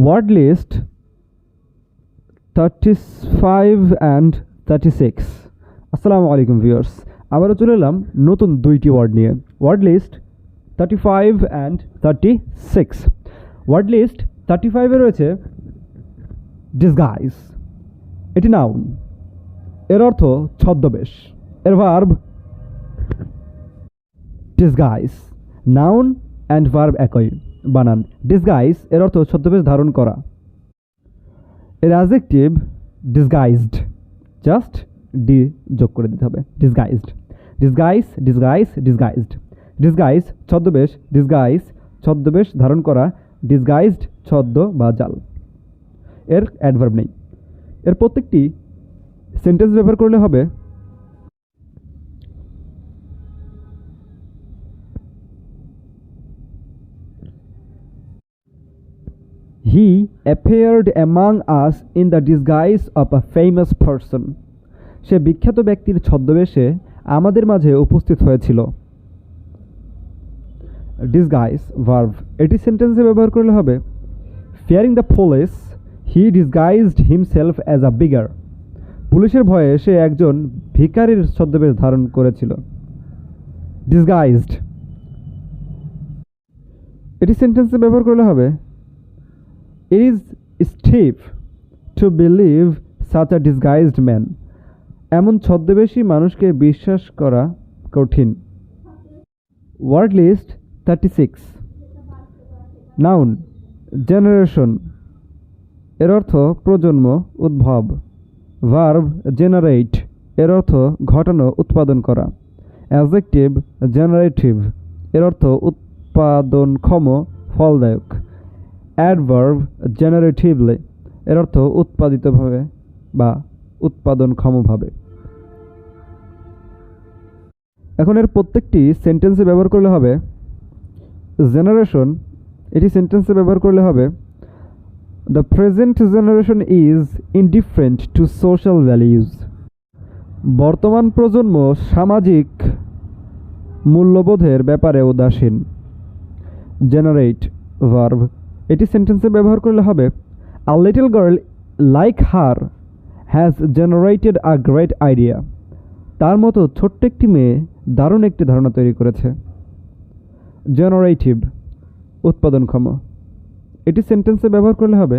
Word list 35 and 36। আসসালামু আলাইকুম viewers, আবারও চলে এলাম নতুন দুইটি ওয়ার্ড নিয়ে। Word list 35 and 36। Word list 35-এ রয়েছে ডিসগাইজ। এটি নাউন, এর অর্থ ছদ্মবেশ। এর verb disguise. Noun and verb একই বানান। ডিসগাইজ এর অর্থ ছদ্মবেশ ধারণ করা। এর অ্যাডজেক্টিভ ডিসগাইজড, জাস্ট ডি যোগ করে দিতে হবে। Disguised, disguise, disguise, disguised. Disguise ছদ্মবেশ, ডিসগাইজ ছদ্মবেশ ধারণ করা, ডিসগাইজড ছদ্ম বা জাল। এর অ্যাডভার্ব নেই। এর প্রত্যেকটি সেন্টেন্স ব্যবহার করলে হবে He appeared among us in the disguise of a famous person. সে বিখ্যাত ব্যক্তির ছদ্মবেশে আমাদের মাঝে উপস্থিত হয়েছিল। Disguise verb. এটি সেন্টেন্সে ব্যবহার করলে হবে fearing the police he disguised himself as a bigger. পুলিশের ভয়ে সে একজন ভিখারির ছদ্মবেশ ধারণ করেছিল। ডিসগাইজড। এটি সেন্টেন্সে ব্যবহার করলে হবে It is steep to believe such a disguised man. এমন ছদ্মবেশী মানুষকে বিশ্বাস করা কঠিন। Word list 36। নাউন জেনারেশন, এর অর্থ প্রজন্ম, উদ্ভব। ভার্ব জেনারেট, এর অর্থ ঘটানো, উৎপাদন করা। অ্যাডজেক্টিভ জেনারেটিভ, এর অর্থ উৎপাদনক্ষম, ফলদায়ক। অ্যাডভার্ব জেনারেটিভলি, এর অর্থ উৎপাদিতভাবে বা উৎপাদনক্ষমভাবে। এখন এর প্রত্যেকটি সেন্টেন্সে ব্যবহার করলে হবে জেনারেশন। এটি সেন্টেন্সে ব্যবহার করলে হবে the present generation is indifferent two social values. বর্তমান প্রজন্ম সামাজিক মূল্যবোধের ব্যাপারে উদাসীন। Generate verb. এটি সেন্টেন্সে ব্যবহার করলে হবে a little girl like her has generated a great idea. তার মতো ছোট্ট একটি মেয়ে দারুণ একটি ধারণা তৈরি করেছে। জেনারেটিভ উৎপাদনক্ষম। এটি সেন্টেন্সে ব্যবহার করলে হবে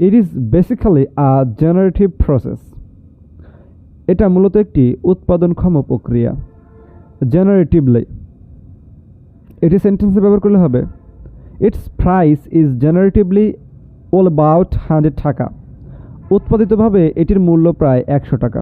it is basically a generative process. এটা মূলত একটি উৎপাদনক্ষম প্রক্রিয়া। জেনারেটিভলি। এটি সেন্টেন্সে ব্যবহার করলে হবে its price is generatively all about 100 টাকা। উৎপাদিতভাবে এটির মূল্য প্রায় 100 টাকা।